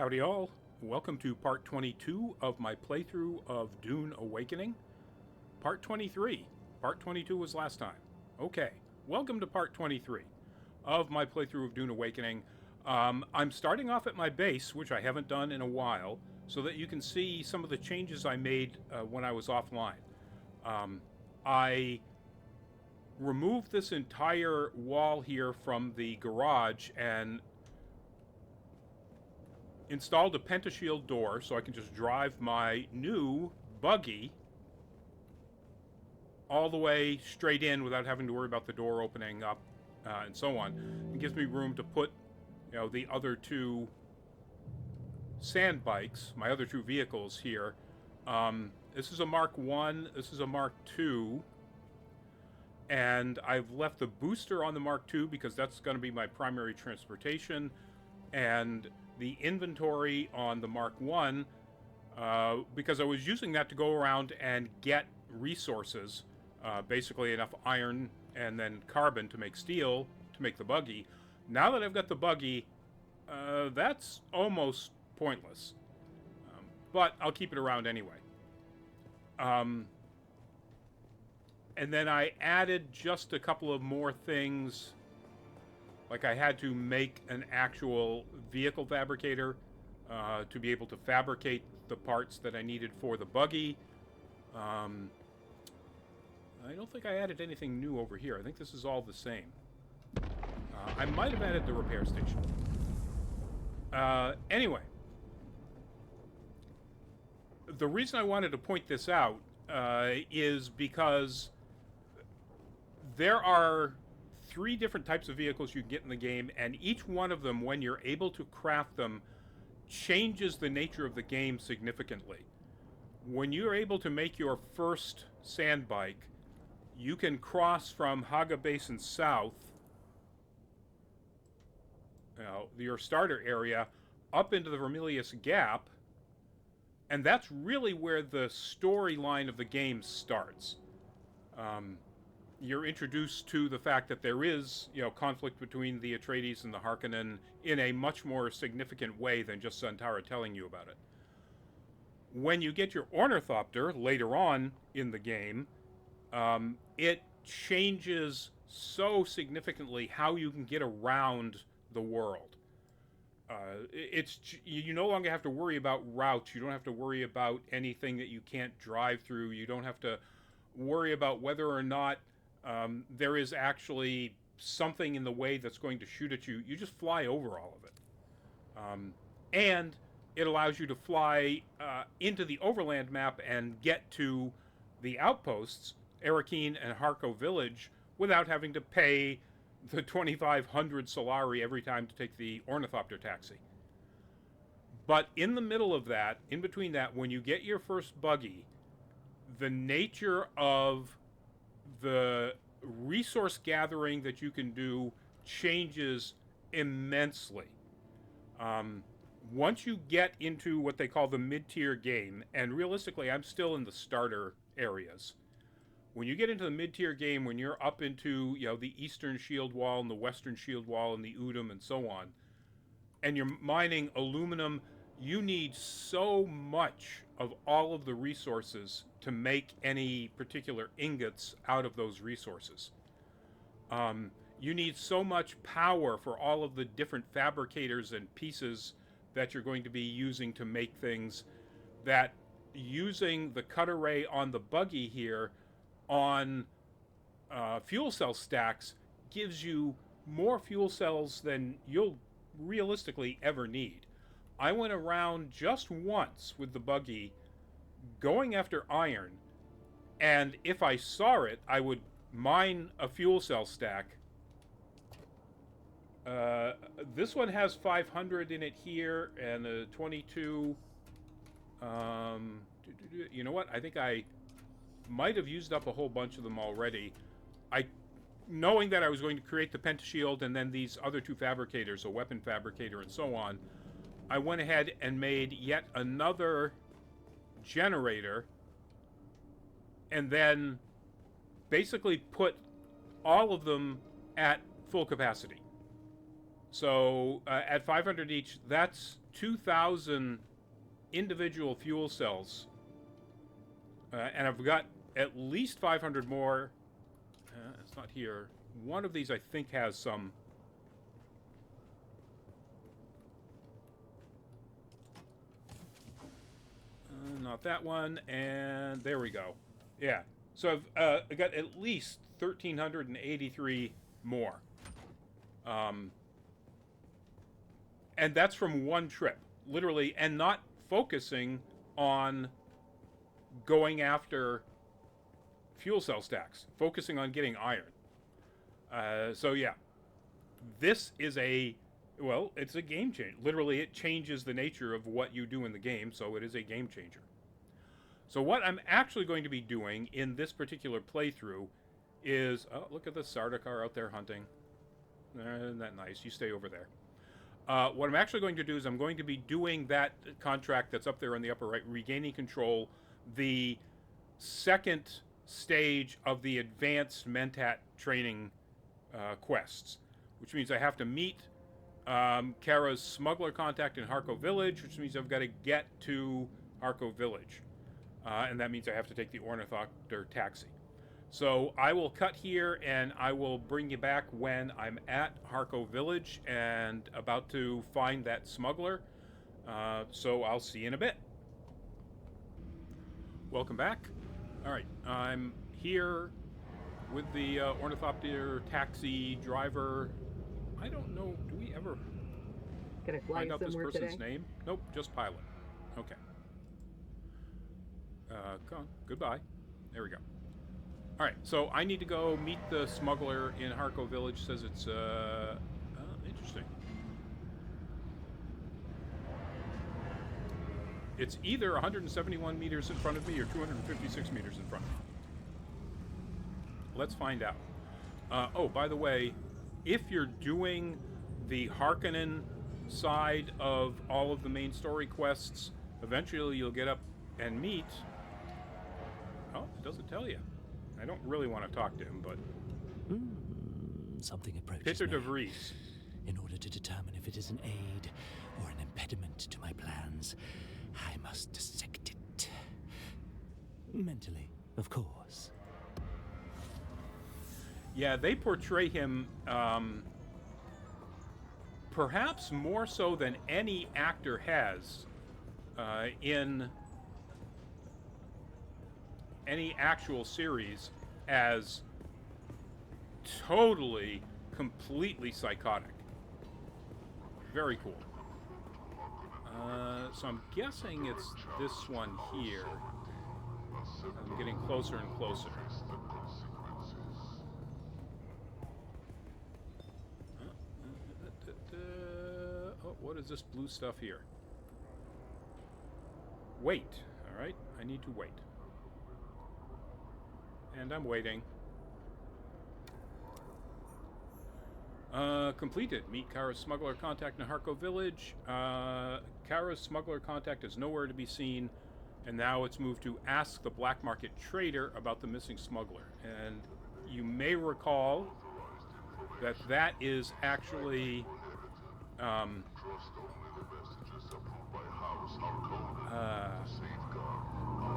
Howdy all, welcome to part 22 of my playthrough of Dune Awakening. Part 23. Part 22 was last time. Okay, welcome to part 23 of my playthrough of Dune Awakening. I'm starting off at my base, which I haven't done in a while, so that you can see some of the changes I made when I was offline. I removed this entire wall here from the garage and installed a pentashield door so I can just drive my new buggy all the way straight in without having to worry about the door opening up and so on. It gives me room to put, the other two sand bikes, my other two vehicles here. This is a Mark 1, this is a Mark 2, and I've left the booster on the Mark 2 because that's going to be my primary transportation, and the inventory on the Mark 1 because I was using that to go around and get resources, basically enough iron and then carbon to make steel to make the buggy. Now that I've got the buggy, that's almost pointless, but I'll keep it around anyway. And then I added just a couple of more things. Like I had to make an actual vehicle fabricator to be able to fabricate the parts that I needed for the buggy. I don't think I added anything new over here. I think this is all the same. I might have added the repair station. Anyway. The reason I wanted to point this out is because there are 3 different types of vehicles you can get in the game, and each one of them, when you're able to craft them, changes the nature of the game significantly. When you're able to make your first sand bike, you can cross from Haga Basin south, your starter area, up into the Vermilius Gap, and that's really where the storyline of the game starts. You're introduced to the fact that there is, conflict between the Atreides and the Harkonnen in a much more significant way than just Santara telling you about it. When you get your Ornithopter later on in the game, it changes so significantly how you can get around the world. You no longer have to worry about routes. You don't have to worry about anything that you can't drive through. You don't have to worry about whether or not there is actually something in the way that's going to shoot at you. You just fly over all of it. And it allows you to fly into the overland map and get to the outposts, Arakeen and Harko Village, without having to pay the 2,500 Solari every time to take the Ornithopter taxi. But in the middle of that, in between that, when you get your first buggy, the nature of the resource gathering that you can do changes immensely. Once you get into what they call the mid-tier game, and realistically I'm still in the starter areas, when you get into the mid-tier game, when you're up into the eastern shield wall and the western shield wall and the Udum and so on, and you're mining aluminum, you need so much of all of the resources to make any particular ingots out of those resources. You need so much power for all of the different fabricators and pieces that you're going to be using to make things, that using the cut array on the buggy here on fuel cell stacks gives you more fuel cells than you'll realistically ever need. I went around just once with the buggy going after iron, and if I saw it, I would mine a fuel cell stack. This one has 500 in it here, and a 22. You know what? I think I might have used up a whole bunch of them already. Knowing that I was going to create the pentashield and then these other 2 fabricators, a weapon fabricator and so on, I went ahead and made yet another generator, and then basically put all of them at full capacity. So at 500 each, that's 2,000 individual fuel cells, and I've got at least 500 more. It's not here. One of these I think has some. Not that one, and there we go. Yeah, so I've got at least 1,383 more. And that's from one trip, literally, and not focusing on going after fuel cell stacks, focusing on getting iron. So yeah, this is it's a game changer. Literally, it changes the nature of what you do in the game, so it is a game changer. So what I'm actually going to be doing in this particular playthrough is, oh, look at the Sardaukar out there hunting. Isn't that nice? You stay over there. What I'm actually going to do is I'm going to be doing that contract that's up there on the upper right, regaining control, the second stage of the advanced Mentat training quests, which means I have to meet Kara's smuggler contact in Harko Village, which means I've got to get to Harko Village. And that means I have to take the Ornithopter taxi. So I will cut here, and I will bring you back when I'm at Harko Village and about to find that smuggler. So I'll see you in a bit. Welcome back. All right, I'm here with the Ornithopter taxi driver. I don't know, do we ever find out this person's name? Nope, just pilot. Okay. Come on, goodbye. There we go. All right, so I need to go meet the smuggler in Harko Village. Says it's interesting. It's either 171 meters in front of me or 256 meters in front of me. Let's find out. Oh, by the way, if you're doing the Harkonnen side of all of the main story quests, eventually you'll get up and meet. Oh, it doesn't tell you. I don't really want to talk to him, but something approaches Peter me. de Vries. In order to determine if it is an aid or an impediment to my plans, I must dissect it. Mentally, of course. Yeah, they portray him perhaps more so than any actor has in any actual series as totally, completely psychotic. Very cool. So I'm guessing it's this one here. I'm getting closer and closer. Oh, what is this blue stuff here? Wait. All right, I need to wait. And I'm waiting. Completed. Meet Kara's smuggler contact in Harko Village. Kara's smuggler contact is nowhere to be seen, and now it's moved to ask the black market trader about the missing smuggler. And you may recall that that is actually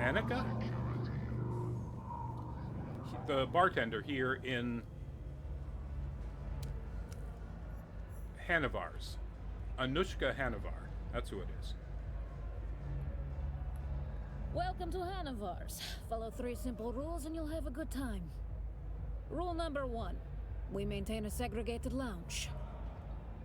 Annika? The bartender here in Hanovar's. Anushka Hanovar. That's who it is. Welcome to Hanovar's. Follow 3 simple rules and you'll have a good time. Rule number 1. We maintain a segregated lounge.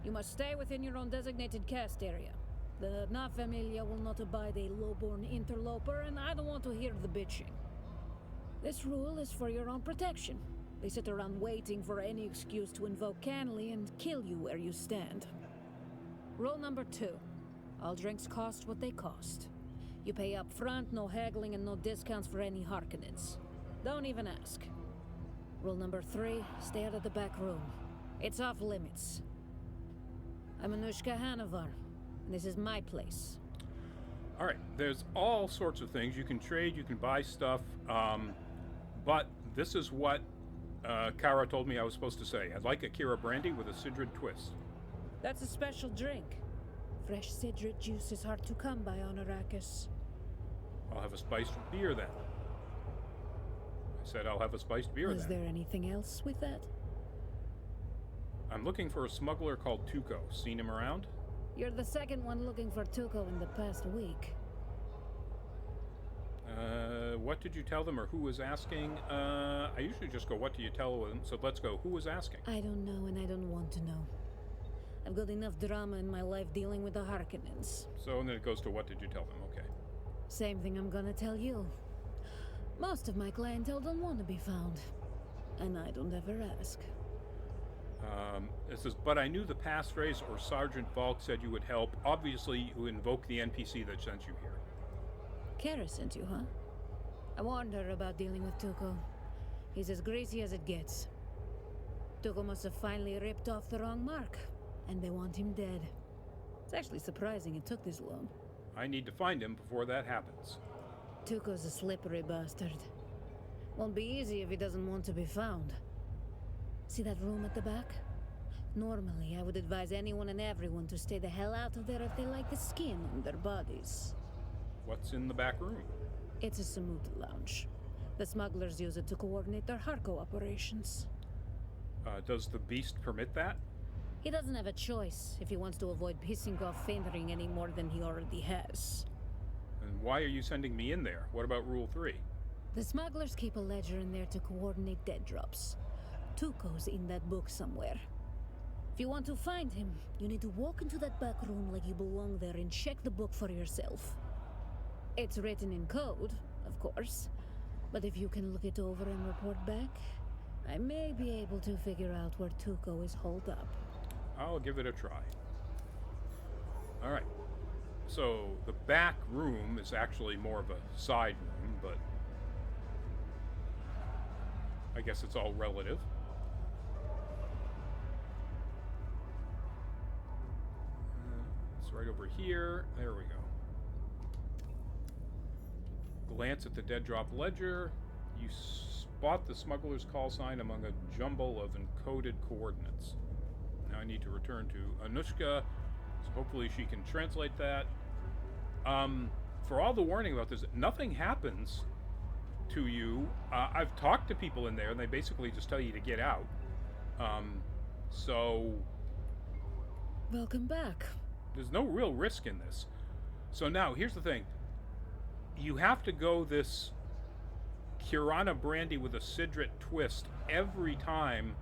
You must stay within your own designated cast area. The Na Familia will not abide a low-born interloper, and I don't want to hear the bitching. This rule is for your own protection. They sit around waiting for any excuse to invoke Canley and kill you where you stand. Rule number 2. All drinks cost what they cost. You pay up front, no haggling and no discounts for any Harkonnens. Don't even ask. Rule number 3. Stay out of the back room. It's off limits. I'm Anushka Hanovar, and this is my place. All right, there's all sorts of things. You can trade, you can buy stuff, but this is what Kara told me I was supposed to say. I'd like a Kira brandy with a Sidrid twist. That's a special drink. Fresh cigarette juice is hard to come by on Arrakis. I'll have a spiced beer then. I said I'll have a spiced beer Was then. there anything else with that? I'm looking for a smuggler called Tuco. Seen him around? You're the second one looking for Tuco in the past week. What did you tell them, or who was asking? I usually just go, what do you tell them? So let's go. Who was asking? I don't know, and I don't want to know. I've got enough drama in my life dealing with the Harkonnens. So and then it goes to what did you tell them? Okay. Same thing I'm gonna tell you. Most of my clientele don't want to be found. And I don't ever ask. It says, but I knew the passphrase or Sergeant Valk said you would help. Obviously, you invoke the NPC that sent you here. Kara sent you, huh? I warned her about dealing with Tuco. He's as greasy as it gets. Tuco must have finally ripped off the wrong mark, and they want him dead. It's actually surprising it took this long. I need to find him before that happens. Tuco's a slippery bastard. Won't be easy if he doesn't want to be found. See that room at the back? Normally, I would advise anyone and everyone to stay the hell out of there if they like the skin on their bodies. What's in the back room? It's a Samut lounge. The smugglers use it to coordinate their Harko operations. Does the beast permit that? He doesn't have a choice if he wants to avoid pissing off Fenring any more than he already has. And why are you sending me in there? What about Rule 3? The smugglers keep a ledger in there to coordinate dead drops. Tuco's in that book somewhere. If you want to find him, you need to walk into that back room like you belong there and check the book for yourself. It's written in code, of course, but if you can look it over and report back, I may be able to figure out where Tuco is holed up. I'll give it a try. Alright. So, the back room is actually more of a side room, but I guess it's all relative. It's right over here. There we go. Glance at the dead drop ledger. You spot the smuggler's call sign among a jumble of encoded coordinates. Now I need to return to Anushka, so hopefully she can translate that. For all the warning about this, nothing happens to you. I've talked to people in there, and they basically just tell you to get out. So Welcome back. there's no real risk in this. So now, here's the thing. You have to go this Kirana brandy with a Sidrit twist every time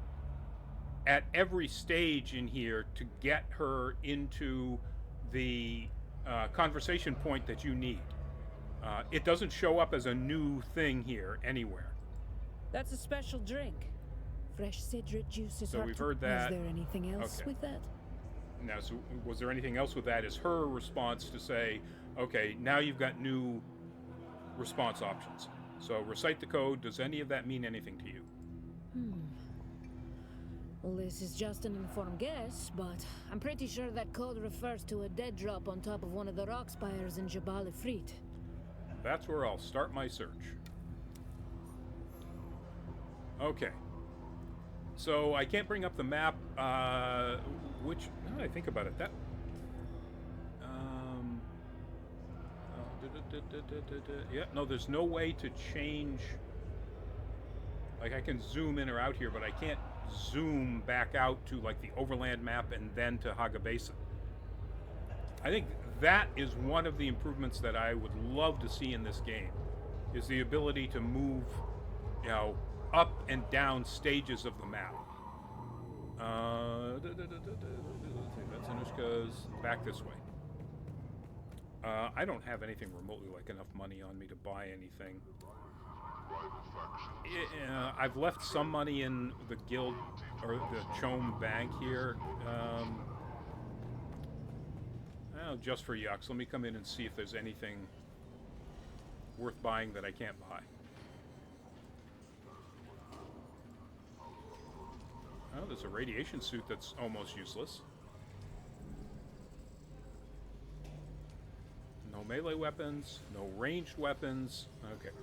at every stage in here to get her into the conversation point that you need. It doesn't show up as a new thing here anywhere. That's a special drink. Fresh Sidrit juice is So hard we've to... heard that. Is there anything else Okay. with that? Now, so was there anything else with that? Is her response to say, okay, now you've got new response options. So recite the code. Does any of that mean anything to you? Well, this is just an informed guess, but I'm pretty sure that code refers to a dead drop on top of one of the rock spires in Jabal Ifrit. That's where I'll start my search. Okay. So I can't bring up the map, which, now that I think about it, that... yeah, no, there's no way to change... Like, I can zoom in or out here, but I can't zoom back out to, like, the overland map and then to Haga Basin. I think that is one of the improvements that I would love to see in this game, is the ability to move, you know, up and down stages of the map. That's Anushka's back this way. I don't have anything remotely like enough money on me to buy anything. I've left some money in the guild, or the Chom bank here. Just for yucks. Let me come in and see if there's anything worth buying that I can't buy. Oh, there's a radiation suit that's almost useless. No melee weapons, no ranged weapons. Okay.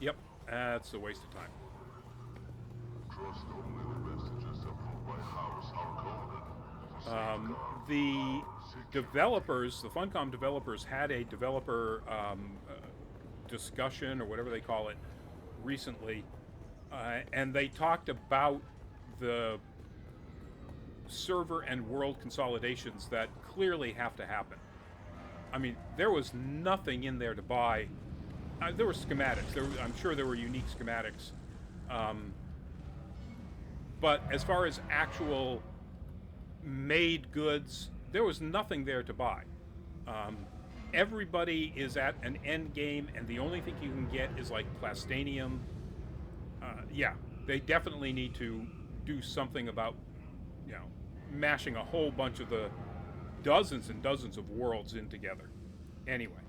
Yep, that's a waste of time. The developers, the Funcom developers, had a developer discussion or whatever they call it recently, and they talked about the server and world consolidations that clearly have to happen. I mean, there was nothing in there to buy. There were schematics. I'm sure there were unique schematics. But as far as actual made goods, there was nothing there to buy. Everybody is at an end game, and the only thing you can get is like plastanium. Yeah, they definitely need to do something about, mashing a whole bunch of the dozens and dozens of worlds in together. Anyway,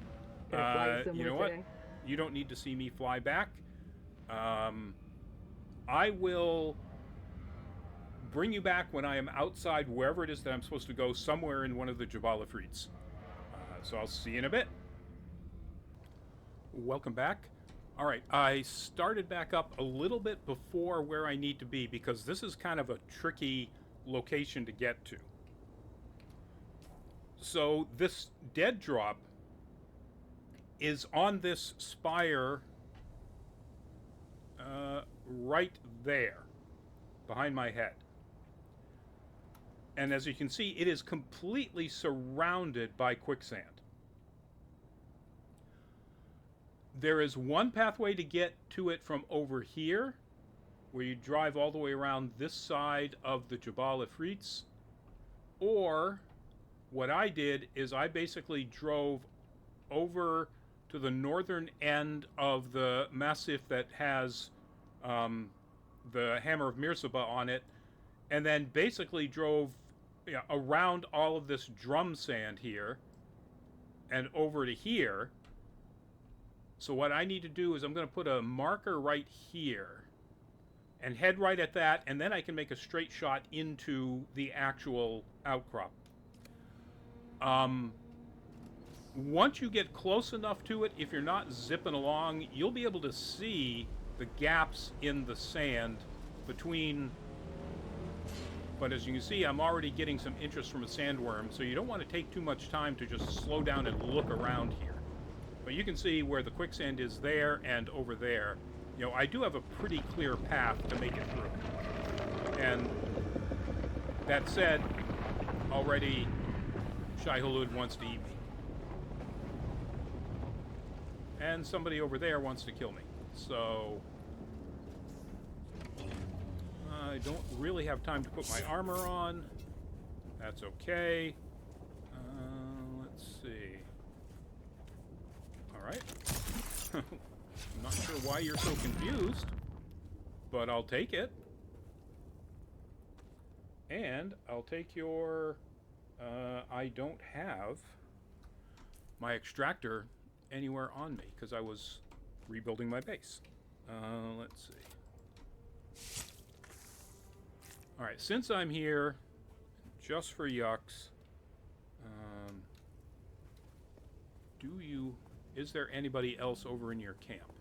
you know what? You don't need to see me fly back. I will bring you back when I am outside wherever it is that I'm supposed to go, somewhere in one of the Jabal Ifrits. So I'll see you in a bit. Welcome back. All right, I started back up a little bit before where I need to be because this is kind of a tricky location to get to. So this dead drop is on this spire right there, behind my head. And as you can see, it is completely surrounded by quicksand. There is one pathway to get to it from over here, where you drive all the way around this side of the Jabal Ifrits. Or, what I did is I basically drove over to the northern end of the massif that has the Hammer of Mirzaba on it, and then basically drove around all of this drum sand here and over to here. So what I need to do is I'm going to put a marker right here and head right at that, and then I can make a straight shot into the actual outcrop. Once you get close enough to it, if you're not zipping along, you'll be able to see the gaps in the sand between. But as you can see, I'm already getting some interest from a sandworm, so you don't want to take too much time to just slow down and look around here. But you can see where the quicksand is there and over there. I do have a pretty clear path to make it through. And that said, already Shai-Hulud wants to eat me. And somebody over there wants to kill me. So I don't really have time to put my armor on. That's okay. Let's see. Alright. I'm not sure why you're so confused, but I'll take it. And I'll take your... I don't have my extractor anywhere on me because I was rebuilding my base. Let's see. Alright, since I'm here, just for yucks, is there anybody else over in your camp?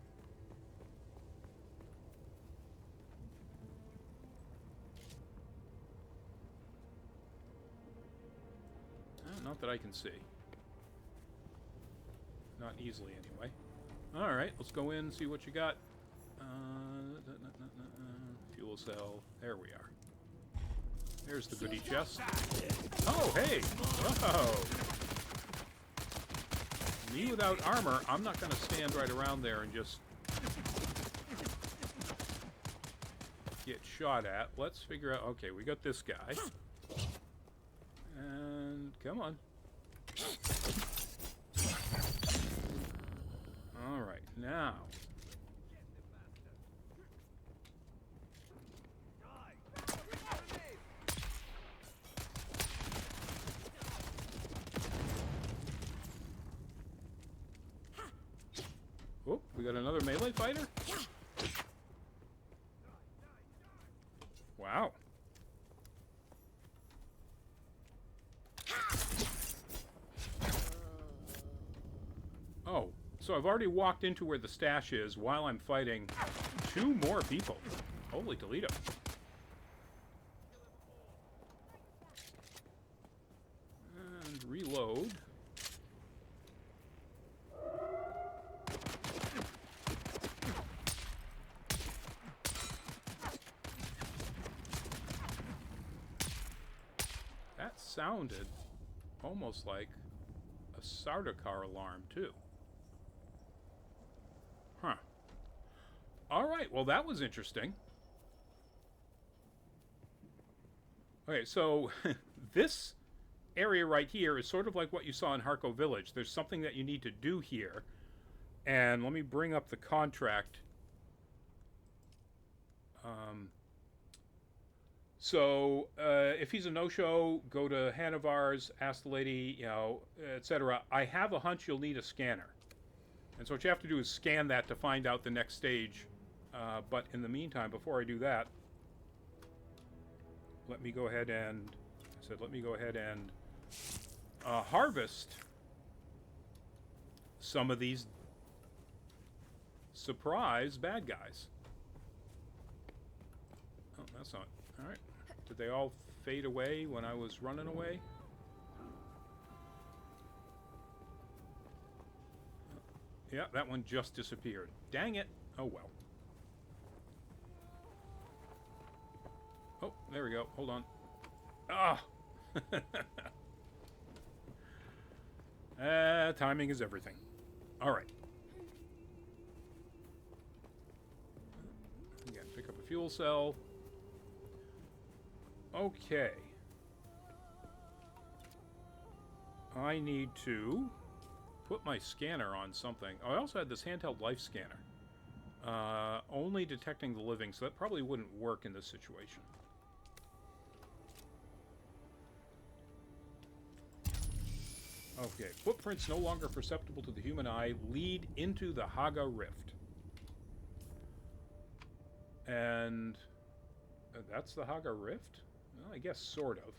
Not that I can see. Not easily, anyway. Alright, let's go in and see what you got. Fuel cell. There we are. There's the goodie chest. Oh, hey! Whoa! Me without armor, I'm not going to stand right around there and just get shot at. Let's figure out... Okay, we got this guy. And come on. Alright, now. Oh, we got another melee fighter? Wow. Oh, so I've already walked into where the stash is while I'm fighting 2 more people. Holy Toledo. reload. That sounded almost like a Sardaukar alarm, too. Huh. Alright, well that was interesting. Okay, so this area right here is sort of like what you saw in Harco Village. There's something that you need to do here. And let me bring up the contract. If he's a no-show, go to Hanavar's, ask the lady, you know, etc. I have a hunch you'll need a scanner. And so what you have to do is scan that to find out the next stage. But in the meantime, before I do that, let me go ahead and harvest some of these surprise bad guys. Oh, that's not all right. Did they all fade away when I was running away? Yeah, that one just disappeared. Dang it. Oh well. Oh, there we go. Hold on. Ah! Timing is everything. All right. Again, pick up a fuel cell. Okay. I need to put my scanner on something. Oh, I also had this handheld life scanner. Only detecting the living, so that probably wouldn't work in this situation. Okay, footprints no longer perceptible to the human eye lead into the Haga Rift. And that's the Haga Rift? Well, I guess sort of.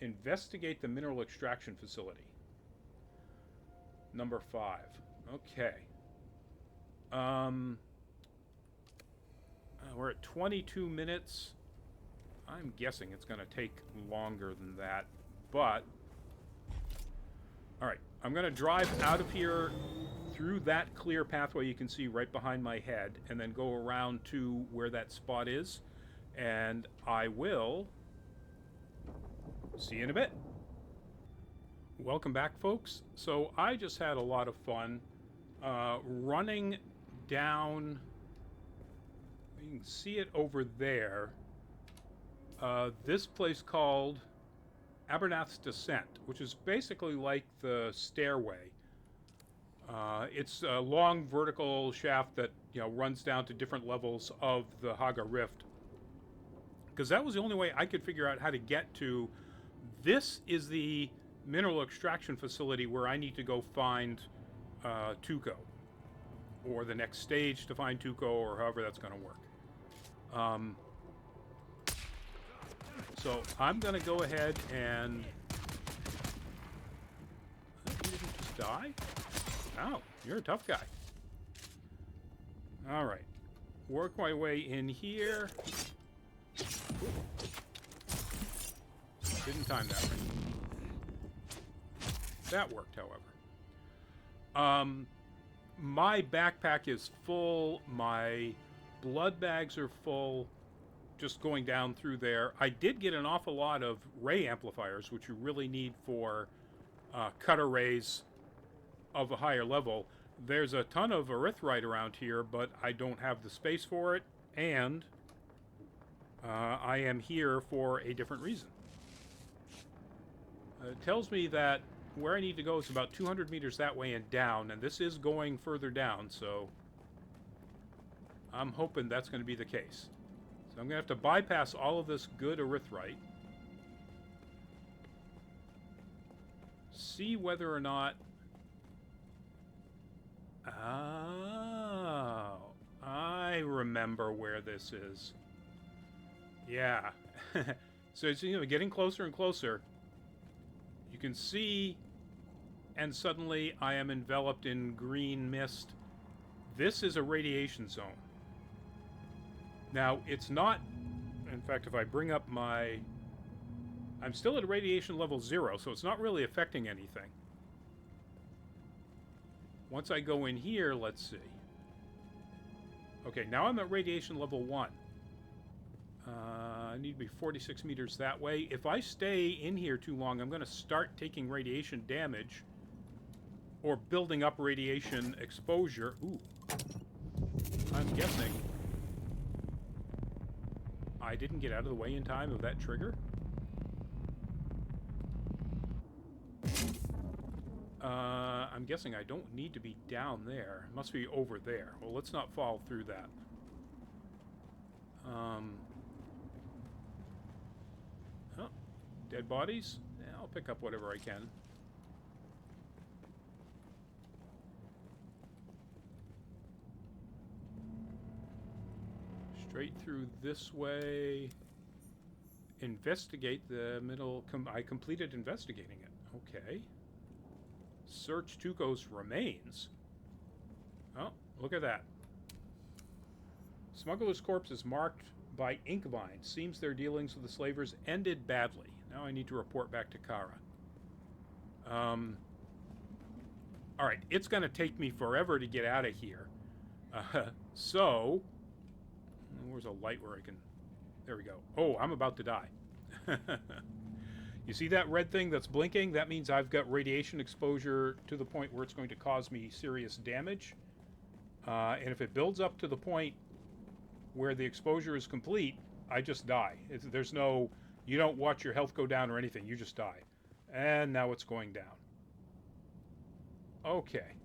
Investigate the mineral extraction facility. Number 5. Okay. We're at 22 minutes. I'm guessing it's going to take longer than that, but all right, I'm going to drive out of here through that clear pathway you can see right behind my head and then go around to where that spot is, and I will see you in a bit. Welcome back, folks. So I just had a lot of fun running down. You can see it over there. This place called Abernath's Descent, which is basically like the stairway. It's a long vertical shaft that, you know, runs down to different levels of the Haga Rift. Because that was the only way I could figure out how to get to. This is the mineral extraction facility where I need to go find Tuco, or the next stage to find Tuco, or however that's going to work. So I'm going to go ahead and... You didn't just die? Oh, you're a tough guy. All right. Work my way in here. Didn't time that right. That worked, however. My backpack is full. My blood bags are full. Just going down through there. I did get an awful lot of ray amplifiers, which you really need for cut arrays of a higher level. There's a ton of erythrite around here, but I don't have the space for it, and I am here for a different reason. It tells me that where I need to go is about 200 meters that way and down, and this is going further down, so I'm hoping that's going to be the case. So I'm going to have to bypass all of this good erythrite. See whether or not... Oh, I remember where this is. Yeah. So it's, you know, getting closer and closer. You can see, and suddenly I am enveloped in green mist. This is a radiation zone. Now, it's not... In fact, if I bring up my I'm still at radiation level 0, so it's not really affecting anything. Once I go in here, let's see. Okay, now I'm at radiation level 1. I need to be 46 meters that way. If I stay in here too long, I'm going to start taking radiation damage or building up radiation exposure. Ooh. I'm guessing I didn't get out of the way in time of that trigger. I'm guessing I don't need to be down there. It must be over there. Well, let's not fall through that. Oh, dead bodies? Yeah, I'll pick up whatever I can. Straight through this way. Investigate the middle. I completed investigating it. Okay. Search Tuco's remains. Oh, look at that. Smuggler's corpse is marked by ink vines. Seems their dealings with the slavers ended badly. Now I need to report back to Kara. Alright, it's going to take me forever to get out of here. So, where's a light where I can... There we go. Oh, I'm about to die. You see that red thing that's blinking? That means I've got radiation exposure to the point where it's going to cause me serious damage. And if it builds up to the point where the exposure is complete, I just die. There's no... You don't watch your health go down or anything. You just die. And now it's going down. Okay.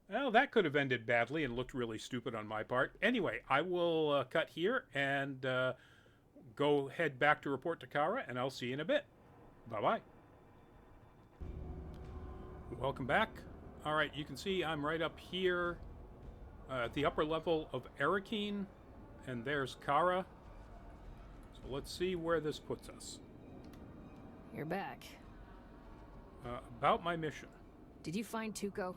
Well, that could have ended badly and looked really stupid on my part. Anyway, I will cut here and... go head back to report to Kara, and I'll see you in a bit. Bye-bye. Welcome back. All right, you can see I'm right up here at the upper level of Arakeen, and there's Kara. So let's see where this puts us. You're back. About my mission. Did you find Tuco?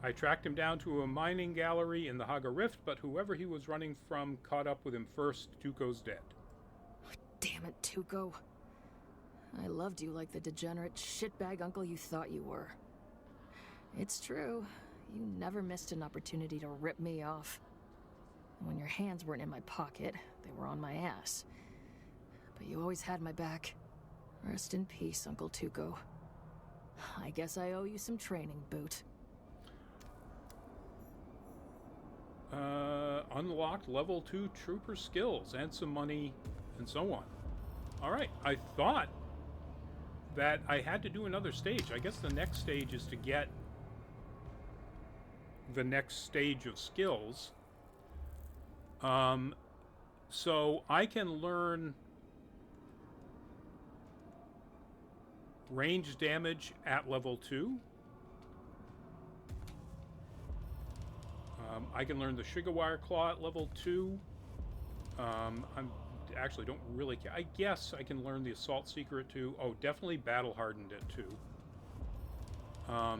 I tracked him down to a mining gallery in the Haga Rift, but whoever he was running from caught up with him first. Tuco's dead. Damn it, Tuco. I loved you like the degenerate shitbag uncle you thought you were. It's true. You never missed an opportunity to rip me off. When your hands weren't in my pocket, they were on my ass. But you always had my back. Rest in peace, Uncle Tuco. I guess I owe you some training, Boot. Unlocked level 2 trooper skills and some money and so on. Alright, I thought that I had to do another stage. I guess the next stage is to get the next stage of skills. So I can learn range damage at level 2. I can learn the Shigawire Claw at level 2. I'm actually don't really care. I guess I can learn the Assault Seeker at 2. Oh, definitely Battle Hardened at 2. I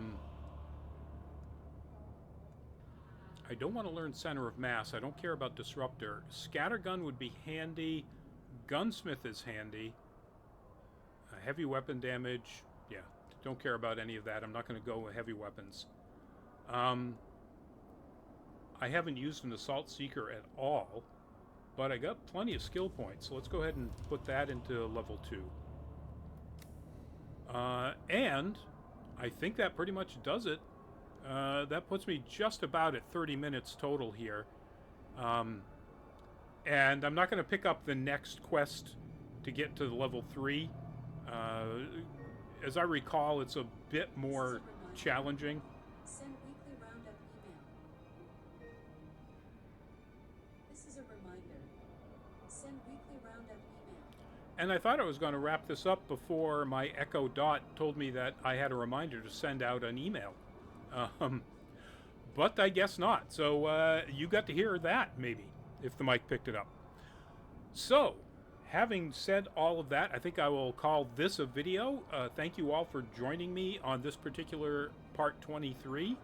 don't want to learn Center of Mass. I don't care about Disruptor. Scattergun would be handy. Gunsmith is handy. Heavy weapon damage. Yeah, don't care about any of that. I'm not going to go with heavy weapons. I haven't used an Assault Seeker at all, but I got plenty of skill points, so let's go ahead and put that into level 2. And I think that pretty much does it. That puts me just about at 30 minutes total here. And I'm not going to pick up the next quest to get to the level 3. As I recall, it's a bit more challenging. Send weekly roundup email. This is a reminder. Send weekly roundup email. And I thought I was going to wrap this up before my Echo Dot told me that I had a reminder to send out an email. But I guess not. So you got to hear that, maybe, if the mic picked it up. So, having said all of that, I think I will call this a video. Thank you all for joining me on this particular part 23.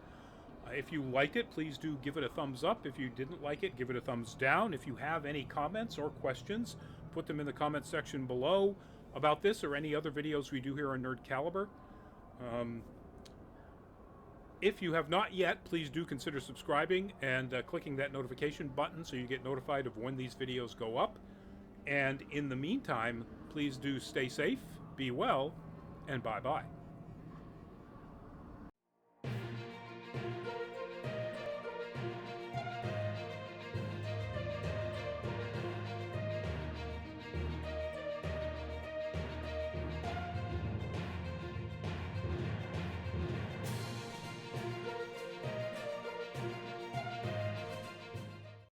If you liked it, please do give it a thumbs up. If you didn't like it, give it a thumbs down. If you have any comments or questions, put them in the comment section below about this or any other videos we do here on Nerd Caliber. If you have not yet, please do consider subscribing and clicking that notification button so you get notified of when these videos go up. And in the meantime, please do stay safe, be well, and bye-bye.